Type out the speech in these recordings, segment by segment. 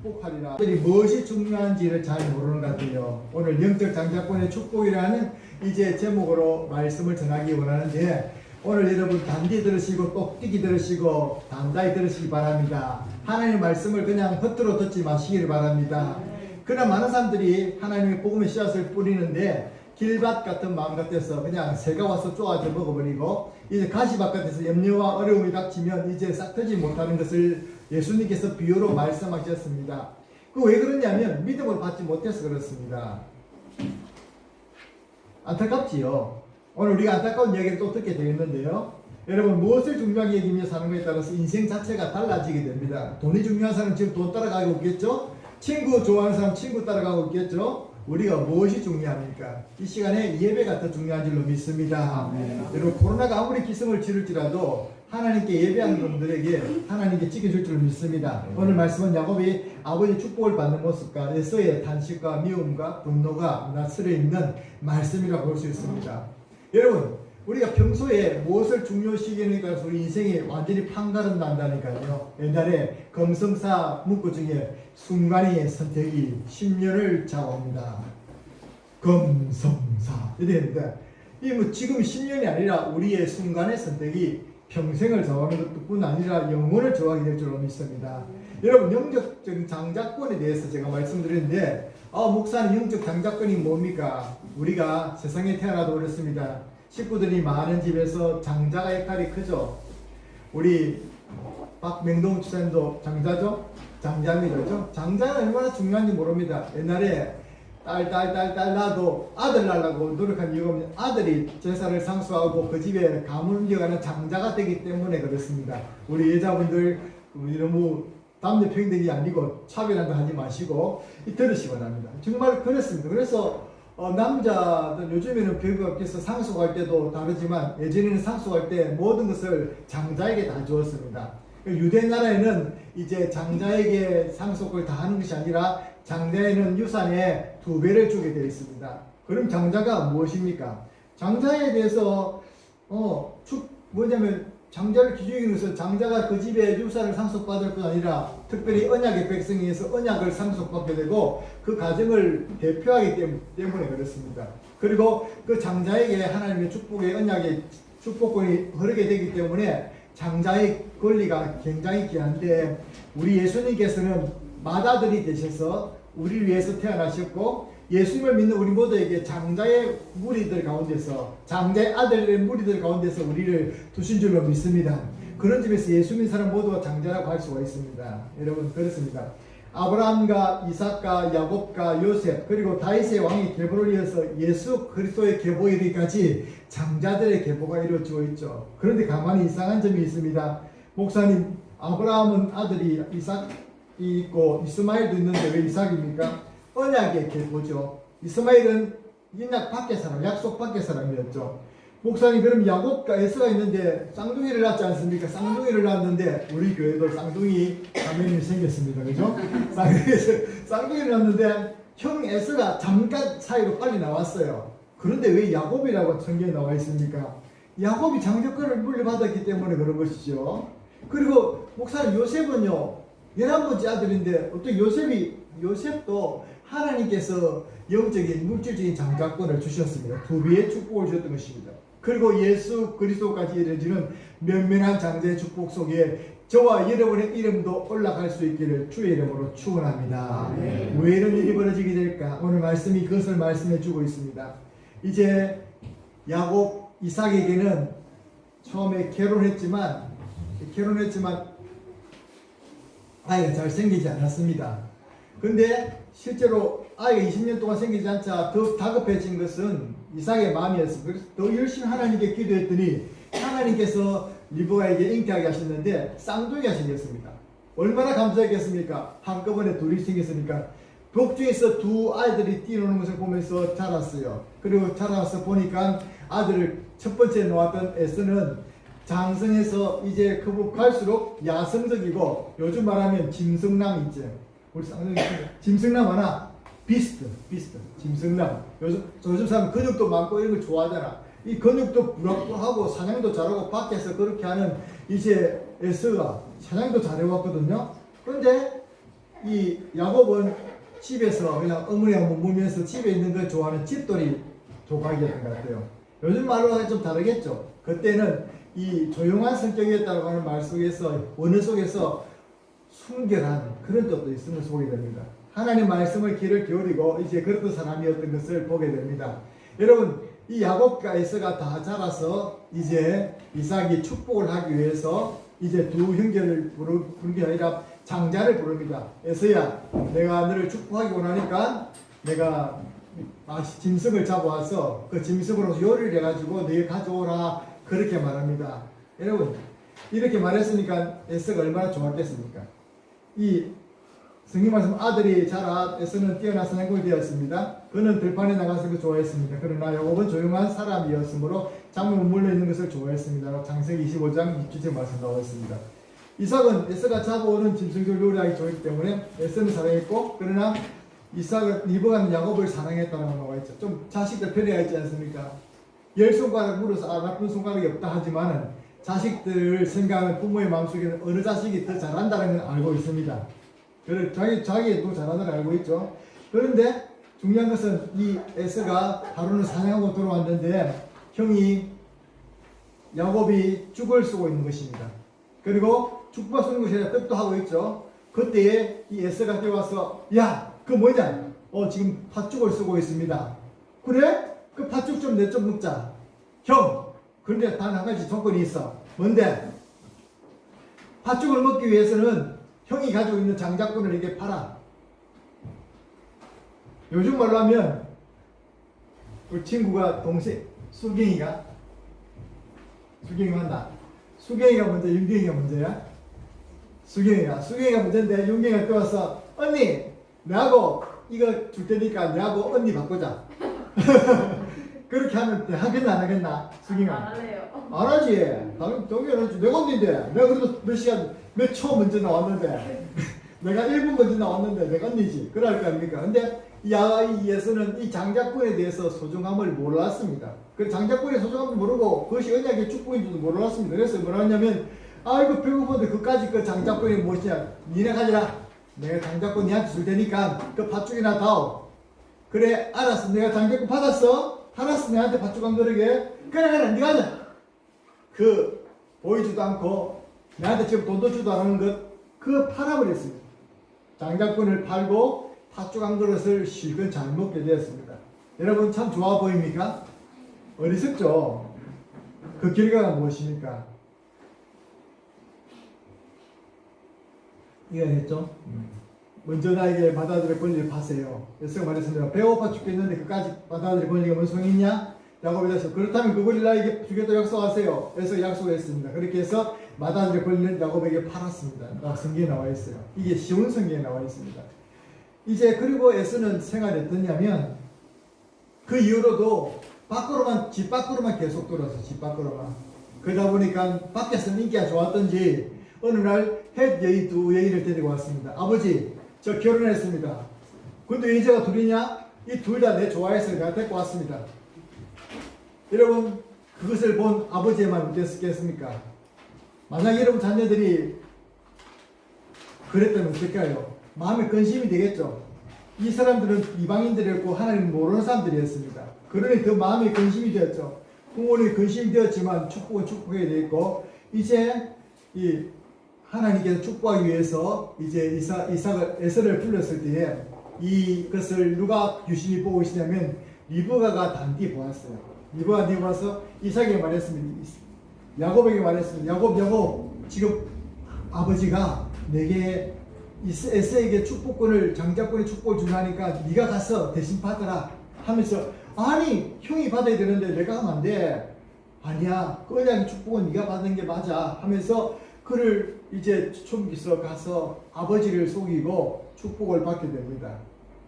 축복하리라. 무엇이 중요한지를 잘 모르는 것 같아요. 오늘 영적 장자권의 축복이라는 이제 제목으로 말씀을 전하기 원하는데, 오늘 여러분 단디 들으시고 똑띠기 들으시고 단단히 들으시기 바랍니다. 하나님의 말씀을 그냥 겉으로 듣지 마시기를 바랍니다. 그러나 많은 사람들이 하나님의 복음의 씨앗을 뿌리는데 길밭 같은 마음 같아서 그냥 새가 와서 쪼아져 먹어버리고, 이제 가시밭 같아서 염려와 어려움이 닥치면 이제 싹 트지 못하는 것을 예수님께서 비유로 말씀하셨습니다. 그 왜 그러냐면 믿음을 받지 못해서 그렇습니다. 안타깝지요. 오늘 우리가 안타까운 이야기를 또 듣게 되겠는데요. 여러분, 무엇을 중요하게 여기며 사는 것에 따라서 인생 자체가 달라지게 됩니다. 돈이 중요한 사람은 지금 돈 따라가고 있겠죠? 친구 좋아하는 사람 친구 따라가고 있겠죠? 우리가 무엇이 중요합니까? 이 시간에 예배가 더 중요한 줄로 믿습니다. 여러분, 코로나가 아무리 기승을 치를지라도 하나님께 예배하는 분들에게 하나님께 지켜줄 줄 믿습니다. 오늘 말씀은 야곱이 아버지의 축복을 받는 모습과 에서의 탄식과 미움과 분노가 나스려 있는 말씀이라고 볼 수 있습니다. 여러분, 우리가 평소에 무엇을 중요시하느냐에 따라서 우리 인생이 완전히 판가름 난다니까요. 옛날에 검성사 문구 중에 순간의 선택이 10년을 좌우합니다. 검성사 이렇게 했는데, 이 뭐 지금 10년이 아니라 우리의 순간의 선택이 평생을 정하는 것뿐 아니라 영혼을 정하게 될 줄로 믿습니다. 여러분, 영적적인 장자권에 대해서 제가 말씀드렸는데, 목사님 영적 장자권이 뭡니까? 우리가 세상에 태어나도 그렇습니다. 식구들이 많은 집에서 장자가 역할이 크죠. 우리 박맹동 집사님도 장자죠? 장자입니다. 장자는 얼마나 중요한지 모릅니다. 옛날에 딸 낳아도 아들 낳으려고 노력한 이유가 뭐냐, 아들이 제사를 상수하고 그 집에 가문을 이어가는 장자가 되기 때문에 그렇습니다. 우리 여자분들 너무 남녀 평등이 아니고 차별한 거 하지 마시고 들으시기 바랍니다. 정말 그렇습니다. 그래서 남자들 요즘에는 별거 없겠어 상속할 때도 다르지만, 예전에는 상속할 때 모든 것을 장자에게 다 주었습니다. 유대 나라에는 이제 장자에게 상속을 다 하는 것이 아니라 장자에는 유산의 2배를 주게 되어 있습니다. 그럼 장자가 무엇입니까? 장자에 대해서 뭐냐면 장자를 기준으로 해서 장자가 그 집에 유산을 상속받을 뿐 아니라 특별히 언약의 백성에서 언약을 상속받게 되고 그 가정을 대표하기 때문에 그렇습니다. 그리고 그 장자에게 하나님의 축복의 언약의 축복권이 흐르게 되기 때문에 장자의 권리가 굉장히 귀한데, 우리 예수님께서는 맏아들이 되셔서 우리를 위해서 태어나셨고, 예수님을 믿는 우리 모두에게 장자의 무리들 가운데서, 장자의 아들의 무리들 가운데서 우리를 두신 줄로 믿습니다. 그런 집에서 예수 믿는 사람 모두가 장자라고 할 수가 있습니다. 여러분, 그렇습니다. 아브라함과 이삭과 야곱과 요셉, 그리고 다윗의 왕의 계보를 이어서 예수 그리스도의 계보에 이르기까지 장자들의 계보가 이루어지고 있죠. 그런데 가만히 이상한 점이 있습니다. 목사님, 아브라함은 아들이 이삭이 있고 이스마엘도 있는데 왜 이삭입니까? 언약의 계보죠. 이스마엘은 언약 밖의 사람, 약속 밖의 사람이었죠. 목사님, 그럼 야곱과 에서가 있는데 쌍둥이를 낳지 않습니까? 쌍둥이를 낳았는데 우리 교회도 쌍둥이 자매님이 생겼습니다. 그죠? 쌍둥이를 낳았는데 형 에서가 잠깐 사이로 빨리 나왔어요. 그런데 왜 야곱이라고 성경에 나와 있습니까? 야곱이 장자권을 물려받았기 때문에 그런 것이죠. 그리고 목사님, 요셉은요 11번째 아들인데 어떻게 요셉도 하나님께서 영적인 물질적인 장자권을 주셨습니다. 2배의 축복을 주셨던 것입니다. 그리고 예수 그리스도까지 이르지는 면면한 장자의 축복 속에 저와 여러분의 이름도 올라갈 수 있기를 주의 이름으로 축원합니다. 왜 이런 일이 벌어지게 될까? 오늘 말씀이 그것을 말씀해 주고 있습니다. 이제 야곱, 이삭에게는 처음에 결혼했지만 아이가 잘 생기지 않았습니다. 근데 실제로 아이가 20년 동안 생기지 않자 더 다급해진 것은 이삭의 마음이었습니다. 그래서 더 열심히 하나님께 기도했더니 하나님께서 리브가에게 잉태하게 하셨는데 쌍둥이가 생겼습니다. 얼마나 감사했겠습니까? 한꺼번에 둘이 생겼으니까. 복중에서 2 아이들이 뛰노는 것을 보면서 자랐어요. 그리고 자라서 보니까 아들을 첫 번째 놓았던 에서는 장성해서 이제 그부 갈수록 야성적이고, 요즘 말하면 짐승남 있죠. 우리 쌍둥이 짐승남 하나 비스트 짐승남. 요즘 사람 근육도 많고 이런 걸 좋아하잖아. 이 근육도 부럽고 하고 사냥도 잘하고 밖에서 그렇게 하는 이제 에서가 사냥도 잘해왔거든요. 그런데 이 야곱은 집에서 그냥 어머니하고 물면서 집에 있는 걸 좋아하는 집돌이 조각이었던 것 같아요. 요즘 말로는 좀 다르겠죠. 그때는 이 조용한 성격이었다고 하는 말 속에서, 원어 속에서 순결한 그런 뜻도 있음을 보게 됩니다. 하나님 말씀을 귀를 기울이고 이제 그랬던 사람이었던 것을 보게 됩니다. 여러분, 이 야곱과 에서가 다 자라서 이제 이삭이 축복을 하기 위해서 이제 두 형제를 부르는 게 아니라 장자를 부릅니다. 에서야, 내가 너를 축복하기 원하니까 내가 짐승을 잡아와서 그 짐승으로 요리를 해가지고 너희 가져오라, 그렇게 말합니다. 여러분, 이렇게 말했으니까 에서가 얼마나 좋았겠습니까? 이 성경 말씀, 아들이 자라 에서는 뛰어나서 행복이 되었습니다. 그는 들판에 나가서 그 좋아했습니다. 그러나 야곱은 조용한 사람이었으므로 장모는 물려있는 것을 좋아했습니다. 창세기 25장 6주째 말씀 나와 있습니다. 이삭은 에서가 잡아오는 짐승을 요리하기 좋기 때문에 에서는 사랑했고, 그러나 이삭은 리브가는 야곱을 사랑했다는 나와 있죠. 좀 자식들 편애가 있지 않습니까? 10손가락 물어서 나쁜 손가락이 없다 하지만은 자식들을 생각하는 부모의 마음속에는 어느 자식이 더 잘한다는 걸 알고 있습니다. 그래, 자기도 잘하는 걸 알고 있죠. 그런데 중요한 것은 이 에서가 하루는 사냥하고 돌아왔는데 형이 야곱이 죽을 쓰고 있는 것입니다. 그리고 죽과 쓰는 것이 아니라 떡도 하고 있죠. 그때에 이 에서가 뛰어와서, 야, 그거 뭐냐? 지금 팥죽을 쓰고 있습니다. 그래? 그 팥죽 좀 내 좀 먹자. 형, 그런데 단 한 가지 조건이 있어. 뭔데? 팥죽을 먹기 위해서는 형이 가지고 있는 장작꾼을 이게 팔아. 요즘 말로 하면 우리 친구가 동생 수경이가 한다. 수경이가 먼저, 윤경이가 먼저야? 수경이가 먼저인데 윤경이가 떠와서, 언니, 내하고 이거 줄 테니까 내하고 언니 바꾸자. 그렇게 하면 하겠나 안 하겠나? 수경아. 안 해요. 안 하지. 당연히 내가 언니인데. 내가 그래도 몇 초 먼저 나왔는데. 내가 1분 먼저 나왔는데 내가 언니지. 그럴 거 아닙니까? 근데 야이에서는 이 장작꾼에 대해서 소중함을 몰랐습니다. 그 장작꾼의 소중함을 모르고 그것이 언약의 축복인 줄도 몰랐습니다. 그래서 뭐라 하냐면, 아이고 배고픈데 그까지 그 장작꾼이 무엇이냐? 니네 가지라. 내가 장작꾼 니한테 줄 테니까 그 팥죽이나 다오. 그래, 알았어. 내가 장작꾼 받았어. 팔았어. 내한테 팥죽 안 그러게. 그래, 니가 하자. 그 보이지도 않고 내한테 지금 돈도 주도 안 하는 것, 그 팔아버렸습니다. 장작꾼을 팔고 팥죽 한 그릇을 실컷 잘 먹게 되었습니다. 여러분 참 좋아 보입니까? 어리석죠? 그 결과가 무엇입니까? 이해했죠? 먼저 나에게 받아들일 권리를 파세요. 예수가 말했습니다. 배고파 죽겠는데 그까지 받아들일 권리가 뭔 소용이 있냐? 야곱이 다시, 그렇다면 그걸 나에게 주겠다고 약속하세요. 그래서 약속했습니다. 그렇게 해서 받아들일 권리를 야곱에게 팔았습니다. 성경에 나와 있어요. 이게 쉬운 성경에 나와 있습니다. 이제 그리고 에서는 생활이 어떠냐면, 그 이후로도 집 밖으로만 계속 돌아서 집 밖으로만. 그러다 보니까 밖에서 인기가 좋았던지 어느 날 헷 여인 두 여인을 데리고 왔습니다. 아버지, 저 결혼했습니다. 근데 여자가 둘이냐? 이 둘 다 내 좋아해서 내가 데리고 왔습니다. 여러분, 그것을 본 아버지의 마음이 어땠겠습니까? 만약 여러분 자녀들이 그랬다면 어떨까요? 마음에 근심이 되겠죠. 이 사람들은 이방인들이었고 하나님 모르는 사람들이었습니다. 그러니 더 마음에 근심이 되었죠. 부모님이 근심이 되었지만 축복은 축복해야 되겠고, 이제 이 하나님께서 축복하기 위해서 이제 에서를 불렀을 때에 이것을 누가 유심히 보고 있으냐면 리브가가 단디 보았어요. 리브가가 단디 보아서 이삭에게 말했습니다. 야곱에게 말했습니다. 야곱, 지금 아버지가 내게 에서에게 축복권을, 장자권의 축복을 준다니까 네가 가서 대신 받아라 하면서, 아니 형이 받아야 되는데 내가 하면 안 돼. 아니야, 그 언약의 축복은 네가 받는 게 맞아 하면서 그를 이제 쫓기서 가서 아버지를 속이고 축복을 받게 됩니다.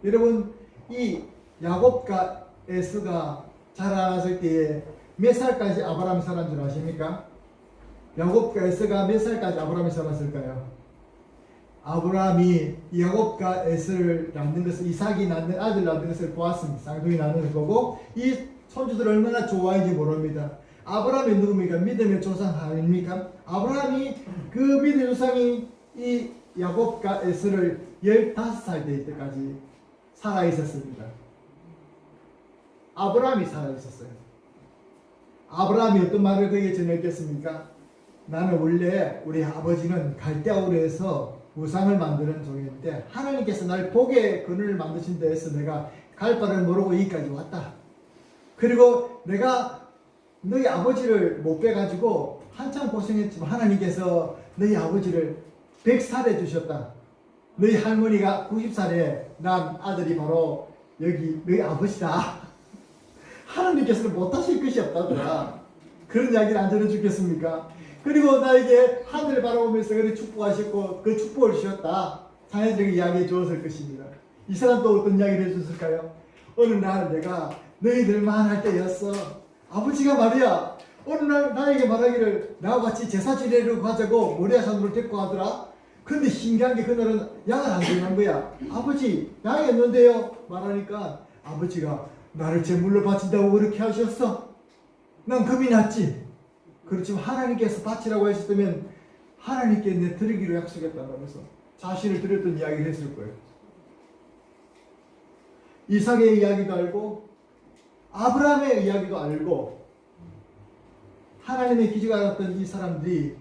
여러분, 이 야곱과 에서가 자라났을 때에 몇 살까지 아브라함이 살았는 줄 아십니까? 야곱과 에서가 몇 살까지 아브라함이 살았을까요? 아브라함이 야곱과 에서를 낳는 것을, 이삭이 낳는 아들 낳는 것을 보았습니다. 쌍둥이 낳는 것을 보고 이 손주들 얼마나 좋아했는지 모릅니다. 아브라함이 누굽니까? 믿음의 조상 아닙니까? 아브라함이 그 믿음의 조상이 이 야곱과 에서를 15살 될 때까지 살아 있었습니다. 아브라함이 살아 있었어요. 아브라함이 어떤 말을 그에게 전했겠습니까? 나는 원래 우리 아버지는 갈대아우르에서 우상을 만드는 종이었는데 하나님께서 날 복의 그늘을 만드신 데에서 내가 갈 바를 모르고 여기까지 왔다. 그리고 내가 너희 아버지를 못 빼가지고 한참 고생했지만 하나님께서 너희 아버지를 100살에 주셨다. 너희 할머니가 90살에 난 아들이 바로 여기 너희 아버지다. 하나님께서는 못하실 것이 없다더라. 그런 이야기를 안 전해주겠습니까? 그리고 나에게 하늘을 바라보면서 그렇게 축복하셨고 그 축복을 주셨다. 자녀들에게 이야기해 주었을 것입니다. 이 사람 또 어떤 이야기를 해줬을까요? 어느 날 내가 너희들만 할 때였어. 아버지가 말이야 어느 날 나에게 말하기를 나와 같이 제사 지내러 가자고 모리아산으로 데리고 가더라. 근데 신기한 게 그날은 양을 안 들어간 거야. 아버지 양이 없는데요 말하니까 아버지가 나를 제물로 바친다고 그렇게 하셨어. 난 겁이 났지. 그렇지만 하나님께서 바치라고 하셨다면 하나님께 내 드리기로 약속했다면서 자신을 드렸던 이야기를 했을 거예요. 이삭의 이야기도 알고 아브라함의 이야기도 알고 하나님의 기적을 알았던 이 사람들이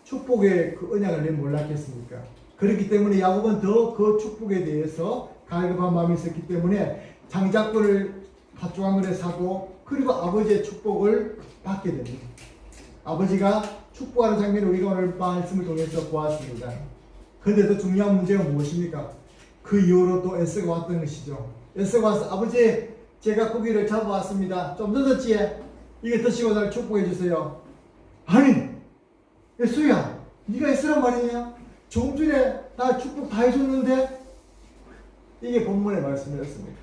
축복의 그 언약을 왜 몰랐겠습니까? 그렇기 때문에 야곱은 더 그 축복에 대해서 갈급한 마음이 있었기 때문에 장자권을 갓주왕을에 사고 그리고 아버지의 축복을 받게 됩니다. 아버지가 축복하는 장면을 우리가 오늘 말씀을 통해서 보았습니다. 그런데 더 중요한 문제가 무엇입니까? 그 이후로 또 에서가 왔던 것이죠. 에서가 와서 아버지 제가 고기를 잡아왔습니다. 좀 늦었지? 이게 드시고 날 축복해 주세요. 아니 에서야 네가 에서란 말이냐? 조금 전에 나 축복 다 해줬는데 이게 본문의 말씀이었습니다.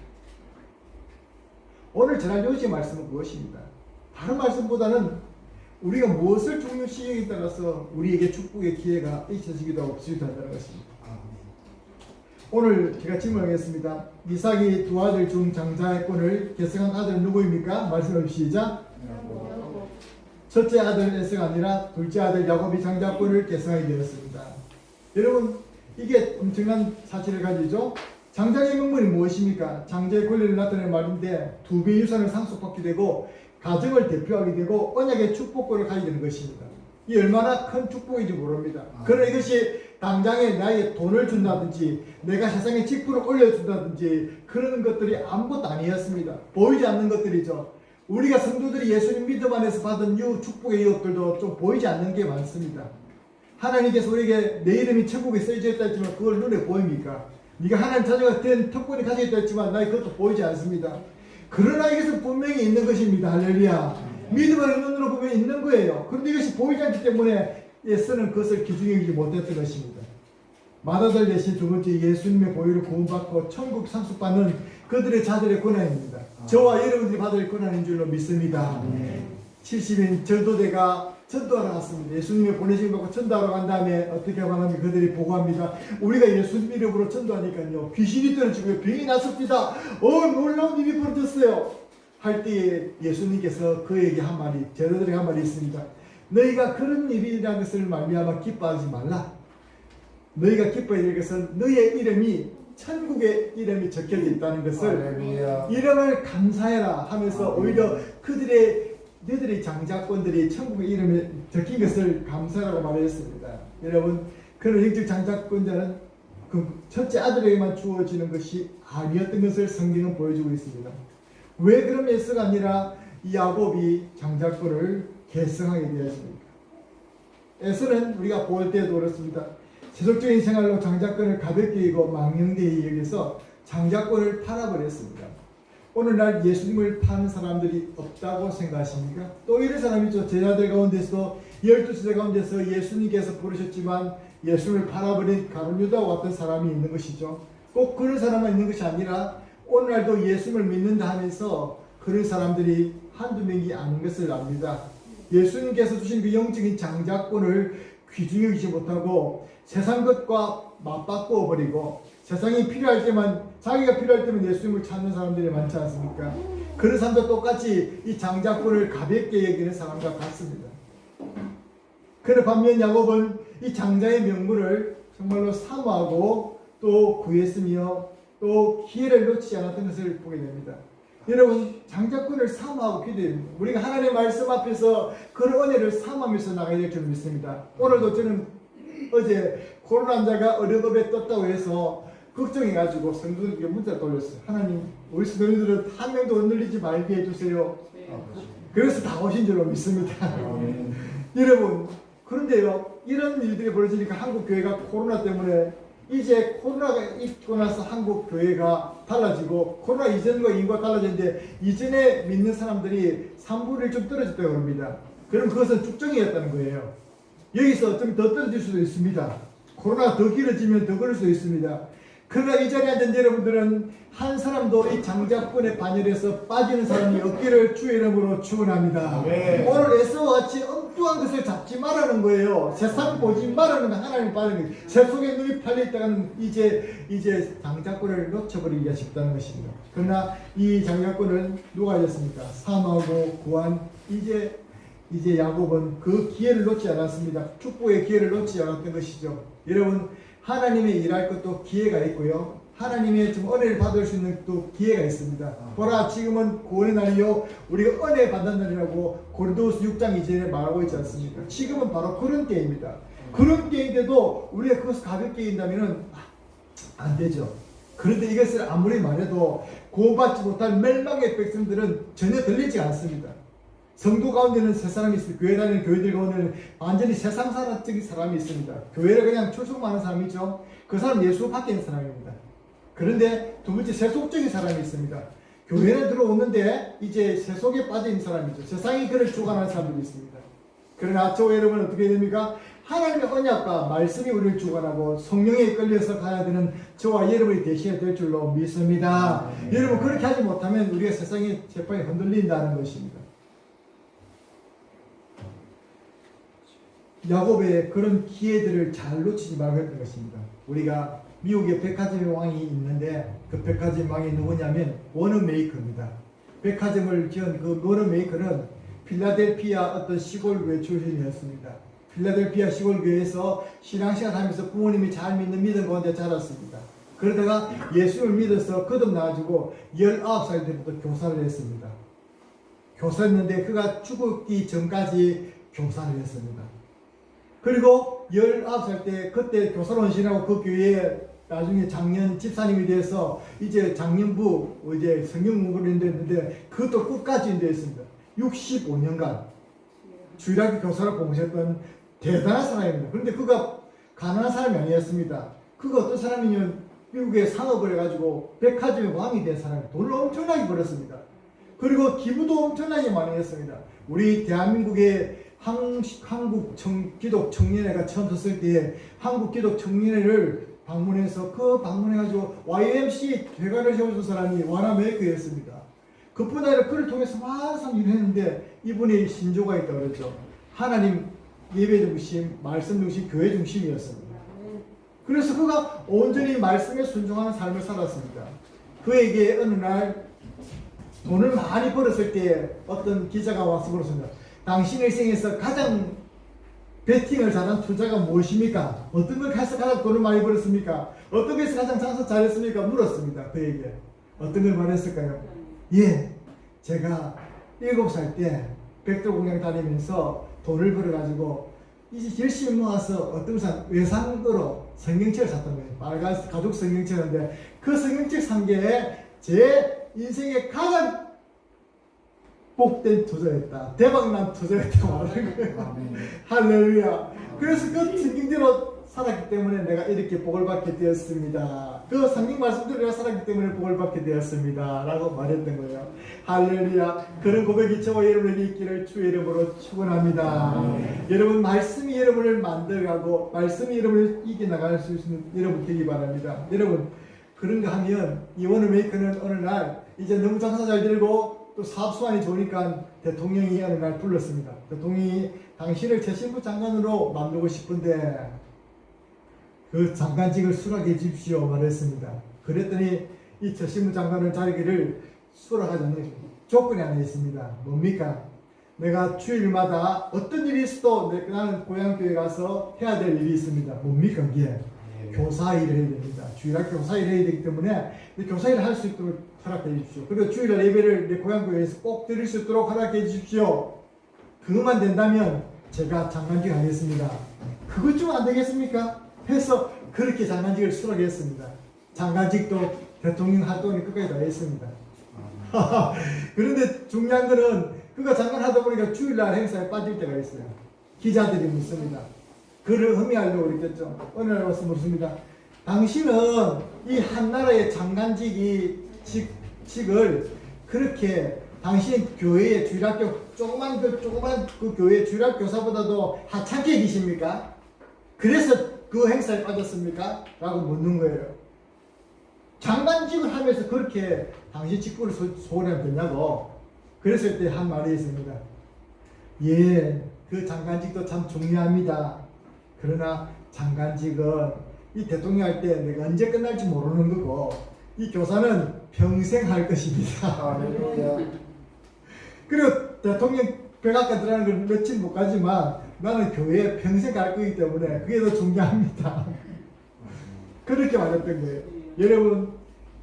오늘 전할 요지의 말씀은 무엇입니다? 다른 말씀보다는 우리가 무엇을 중요시 여기에 따라서 우리에게 축복의 기회가 있어지기도 하고 없어지기도 한다는 것입니다. 오늘 제가 질문하겠습니다. 이삭이 두 아들 중 장자권을 계승한 아들은 누구입니까? 말씀해 시작. 첫째 아들 에서가 아니라 둘째 아들 야곱이 장자권을 계승하게 되었습니다. 여러분 이게 엄청난 사실을 가지죠. 장자의 명분이 무엇입니까? 장자의 권리를 나타내는 말인데 두 배의 유산을 상속받게 되고 가정을 대표하게 되고 언약의 축복권을 가지게 되는 것입니다. 이 얼마나 큰 축복인지 모릅니다. 그러나 이것이 당장에 나에게 돈을 준다든지 내가 세상에 직분을 올려준다든지 그런 것들이 아무것도 아니었습니다. 보이지 않는 것들이죠. 우리가 성도들이 예수님 믿음 안에서 받은 축복의 유업들도 좀 보이지 않는 게 많습니다. 하나님께서 우리에게 내 이름이 천국에 쓰여져 있다 했지만 그걸 눈에 보입니까? 네가 하나님 자녀가 된 특권이 가지고 있다 했지만 나 그것도 보이지 않습니다. 그러나 이것은 분명히 있는 것입니다. 할렐루야. 믿음의 눈으로 보면 있는 거예요. 그런데 이것이 보이지 않기 때문에 에서는 그것을 기준히 여기지 못했던 것입니다. 맏아들 대신 두 번째 예수님의 보혈을 구원받고 천국 상속받는 그들의 자들의 권한입니다. 저와 여러분들이 받을 권한인 줄로 믿습니다. 70인 전도대가 전도하러 갔습니다. 예수님의 보내심 받고 전도하러 간 다음에 어떻게 하면 그들이 보고합니다. 우리가 예수님 이름으로 전도하니까요 귀신이 떨어지고요 병이 났습니다. 놀라운 일이 벌어졌어요. 할 때에 예수님께서 그에게 한 말이 제자들에게 한 말이 있습니다. 너희가 그런 일이라는 것을 말미암아 기뻐하지 말라. 너희가 기뻐해야 될 것은 너희의 이름이 천국의 이름이 적혀져 있다는 것을 이름을 감사해라 하면서 오히려 너희들의 장자권들이 천국의 이름에 적힌 것을 감사라고 말했습니다. 여러분 그런 영적 장자권자는 그 첫째 아들에게만 주어지는 것이 아니었던 것을 성경은 보여주고 있습니다. 왜 그럼 에서가 아니라 야곱이 장자권을 계승하게 되었습니까? 에서는 우리가 볼 때도 그렇습니다. 세속적인 생활로 장자권을 가볍게 여기고 망령되이 여기서 장자권을 팔아버렸습니다. 오늘날 예수님을 파는 사람들이 없다고 생각하십니까? 또 이런 사람이 있죠. 제자들 가운데서 12제자 가운데서 예수님께서 부르셨지만 예수님을 팔아버린 가룟유다와 같은 사람이 있는 것이죠. 꼭 그런 사람만 있는 것이 아니라 오늘날도 예수님을 믿는다 하면서 그런 사람들이 한두 명이 아닌 것을 압니다. 예수님께서 주신 그 영적인 장자권을 귀중히 여기지 못하고 세상 것과 맞바꾸어 버리고 세상이 필요할 때만 자기가 필요할 때만 예수님을 찾는 사람들이 많지 않습니까? 그런 사람도 똑같이 이 장자권을 가볍게 여기는 사람과 같습니다. 그런데 반면 야곱은 이 장자의 명분을 정말로 사모하고 또 구했으며 또 기회를 놓치지 않았던 것을 보게 됩니다. 여러분, 장자권을 사모하고 기도합니다. 우리가 하나님의 말씀 앞에서 그런 은혜를 사모하면서 나가야 될 줄 믿습니다. 오늘도 저는 어제 코로나 환자가 어려움에 떴다고 해서 걱정해가지고 성도들에게 문자 돌렸어요. 하나님, 우리 성도들은 한 명도 흔들리지 말게 해주세요. 그래서 다 오신 줄로 믿습니다. 여러분, 그런데요, 이런 일들이 벌어지니까 한국 교회가 코로나 때문에 이제 코로나가 있고 나서 한국 교회가 달라지고 코로나 이전과 이후가 달라졌는데 이전에 믿는 사람들이 3분의 1 좀 떨어졌다고 합니다. 그럼 그것은 축정이었다는 거예요. 여기서 좀 더 떨어질 수도 있습니다. 코로나가 더 길어지면 더 그럴 수도 있습니다. 그러나 이 자리에 앉은 여러분들은 한 사람도 이 장자권의 반열에서 빠지는 사람이 없기를 주의 이름으로 축원합니다. 오늘 에서와 같이 엉뚱한 것을 잡지 말라는 거예요. 세상 보지 말라는 거, 하나님 빠는 거예요. 세속에 눈이 팔려있다가는 이제 장자권을 놓쳐버리기가 쉽다는 것입니다. 그러나 이 장자권을 누가 알렸습니까? 사모하고 구한 이제 야곱은 그 기회를 놓지 않았습니다. 축복의 기회를 놓지 않았던 것이죠. 여러분, 하나님의 일할 것도 기회가 있고요. 하나님의 좀 은혜를 받을 수 있는 또 기회가 있습니다. 보라, 지금은 구원의 날이요 우리가 은혜 받는 날이라고 고린도후서 6장 2절에 말하고 있지 않습니까? 지금은 바로 그런 때입니다. 그런 때인데도 우리가 그것을 가볍게 인다면은 안 되죠. 그런데 이것을 아무리 말해도 구원받지 못할 멸망의 백성들은 전혀 들리지 않습니다. 성도 가운데는 세 사람이 있습니다. 교회 다니는 교회들 가운데는 완전히 세상사적인 사람이 있습니다. 교회를 그냥 출석만 하는 사람이죠. 그 사람 예수 밖에 있는 사람입니다. 그런데 두 번째 세속적인 사람이 있습니다. 교회는 들어오는데 이제 세속에 빠져 있는 사람이죠. 세상이 그를 주관하는 사람들이 있습니다. 그러나 저 여러분은 어떻게 됩니까? 하나님의 언약과 말씀이 우리를 주관하고 성령에 끌려서 가야 되는 저와 여러분이 되셔야 될 줄로 믿습니다. 여러분, 그렇게 하지 못하면 우리가 세상의 재판에 흔들린다는 것입니다. 야곱의 그런 기회들을 잘 놓치지 말고 했던 것입니다. 우리가 미국에 백화점의 왕이 있는데 그 백화점 왕이 누구냐면 워너메이커입니다. 백화점을 지은 그 워너메이커는 필라델피아 어떤 시골교회 출신이었습니다. 필라델피아 시골교회에서 신앙생활 하면서 부모님이 잘 믿는 믿음 가운데 자랐습니다. 그러다가 예수를 믿어서 거듭나가지고 19살 때부터 교사를 했습니다. 교사였는데 그가 죽기 전까지 교사를 했습니다. 그리고 19살 때 그때 교사로 헌신하고 그 교회에 나중에 장년 집사님이 돼서 이제 장년부 이제 성경 공부를 했는데 그것도 끝까지 인도했습니다. 65년간 주일학교 교사를 봉사했던 대단한 사람입니다. 그런데 그가 가난한 사람이 아니었습니다. 그가 어떤 사람이냐면 미국에 상업을 해가지고 백화점의 왕이 된 사람이 돈을 엄청나게 벌었습니다. 그리고 기부도 엄청나게 많이 했습니다. 우리 대한민국의 한국 기독 청년회가 처음 섰을 때 한국 기독 청년회를 방문해서 그 방문해가지고 YMC 회관을 세워준 사람이 와나메이커였습니다. 그뿐 아니라 그를 통해서 많은 사람이 일을 했는데 이분이 신조가 있다고 그랬죠. 하나님 예배 중심, 말씀 중심, 교회 중심이었습니다. 그래서 그가 온전히 말씀에 순종하는 삶을 살았습니다. 그에게 어느 날 돈을 많이 벌었을 때 어떤 기자가 와서 물었습니다. 당신 일생에서 가장 베팅을 잘한 투자가 무엇입니까? 어떤 걸 해서 가장 돈을 많이 벌었습니까? 어떤 것에서 가장 장사 잘했습니까? 물었습니다. 그에게. 어떤 걸 말했을까요? 예, 제가 7살 때 백돌공장 다니면서 돈을 벌어가지고 이제 열심히 모아서 어떤 외상으로 성경책을 샀던 거예요. 빨간 가족 성경책인데 그 성경책 산 게 제 인생의 가장 복된 투자였다. 대박난 투자였다고 말하는 거예요. 할렐루야. 그래서 그 성경대로 살았기 때문에 내가 이렇게 복을 받게 되었습니다. 그 성경 말씀대로 내가 살았기 때문에 복을 받게 되었습니다. 라고 말했던 거예요. 할렐루야. 그런 고백이 저와 여러분에게 있기를 주의 이름으로 축원합니다. 여러분, 말씀이 여러분을 만들어가고 말씀이 여러분을 이겨나갈 수 있는 여러분 되기 바랍니다. 여러분, 그런가 하면 이 워너메이커는 어느 날 이제 너무 장사 잘 되고 또 사업 수완이 좋으니까 대통령이 어느 날 불렀습니다. 대통령이 당신을 재신부 장관으로 만들고 싶은데 그 장관직을 수락해 주십시오 말했습니다. 그랬더니 이 재신부 장관을 자기를 수락하지 않는 조건이 하나 있습니다. 뭡니까? 내가 주일마다 어떤 일이 있어도 나는 고향교회 가서 해야 될 일이 있습니다. 뭡니까 그게? 교사 일을 해야 됩니다. 주일학교 교사 일을 해야 되기 때문에 교사 일을 할 수 있도록 허락해 주십시오. 그리고 주일날 예배를 내 고향교회에서 꼭 드릴 수 있도록 허락해 주십시오. 그것만 된다면 제가 장관직 하겠습니다. 그것 좀 안 되겠습니까? 해서 그렇게 장관직을 수락했습니다. 장관직도 대통령 활동이 끝까지 다 했습니다. 그런데 중요한 거는 그가 장관 하다 보니까 주일날 행사에 빠질 때가 있어요. 기자들이 묻습니다. 그를 흠의하려고 그랬겠죠. 어느 날 와서 묻습니다. 당신은 이 한 나라의 장관직을 그렇게 당신 교회의 주일학교 조그만 그 교회 주일학교 교사보다도 하찮게 계십니까? 그래서 그 행사에 빠졌습니까? 라고 묻는 거예요. 장관직을 하면서 그렇게 당신 직분을 소홀하면 되냐고. 그랬을 때 한 말이 있습니다. 예, 그 장관직도 참 중요합니다. 그러나 장관직은 이 대통령 할 때 내가 언제 끝날지 모르는 거고 이 교사는 평생 할 것입니다. 그리고 대통령 백악관 들어가는 걸 며칠 못 가지만 나는 교회에 평생 갈 거기 때문에 그게 더 중요합니다. 그렇게 말했던 거예요. 여러분,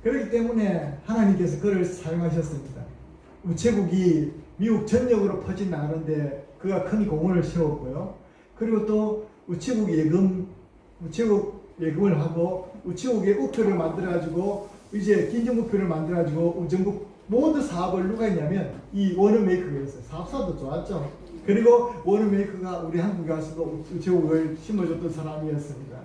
그렇기 때문에 하나님께서 그를 사용하셨습니다. 우체국이 미국 전역으로 퍼져 나가는데 그가 큰 공헌을 세웠고요. 그리고 또 우체국 예금을 하고 우체국의 우표를 만들어가지고 이제 긴급우표를 만들어가지고 전국 모든 사업을 누가 했냐면 이 워너메이커가 했어요. 사업사도 좋았죠. 그리고 워너메이커가 우리 한국에 와서도 우체국을 심어줬던 사람이었습니다.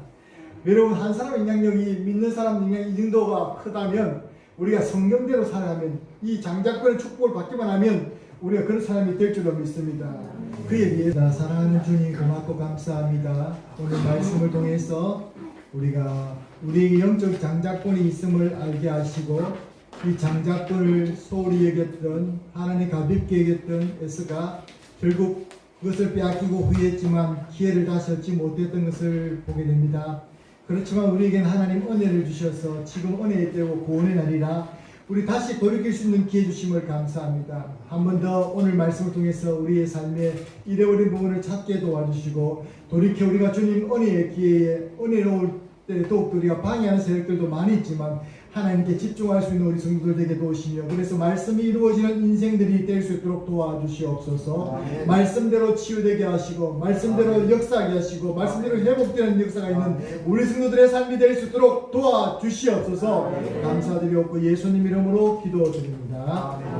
여러분, 한 사람 영향력이 믿는 사람 영향 이 정도가 크다면 우리가 성경대로 살아가면 이 장자권의 축복을 받기만 하면 우리가 그런 사람이 될 줄로 믿습니다. 그에 비해 사랑하는 주님 고맙고 감사합니다. 오늘 말씀을 통해서 우리가 우리에게 영적 장자권이 있음을 알게 하시고 이 장자권을 소홀히 여겼던 하나님 가볍게 여겼던 에스가 결국 그것을 빼앗기고 후회했지만 기회를 다시 얻지 못했던 것을 보게 됩니다. 그렇지만 우리에게는 하나님 은혜를 주셔서 지금 은혜의 때고 구원의 날이라 우리 다시 돌이킬 수 있는 기회 주심을 감사합니다. 한 번 더 오늘 말씀을 통해서 우리의 삶에 잃어버린 부분을 찾게 도와주시고 돌이켜 우리가 주님 은혜의 기회에 은혜로울 때 더욱 우리가 방해하는 세력들도 많이 있지만 하나님께 집중할 수 있는 우리 성도들 되게 도우시며 그래서 말씀이 이루어지는 인생들이 될 수 있도록 도와주시옵소서. 아멘. 말씀대로 치유되게 하시고 말씀대로 아멘. 역사하게 하시고 말씀대로 회복되는 역사가 있는 아멘. 우리 성도들의 삶이 될 수 있도록 도와주시옵소서. 아멘. 감사드리옵고 예수님 이름으로 기도드립니다. 아멘.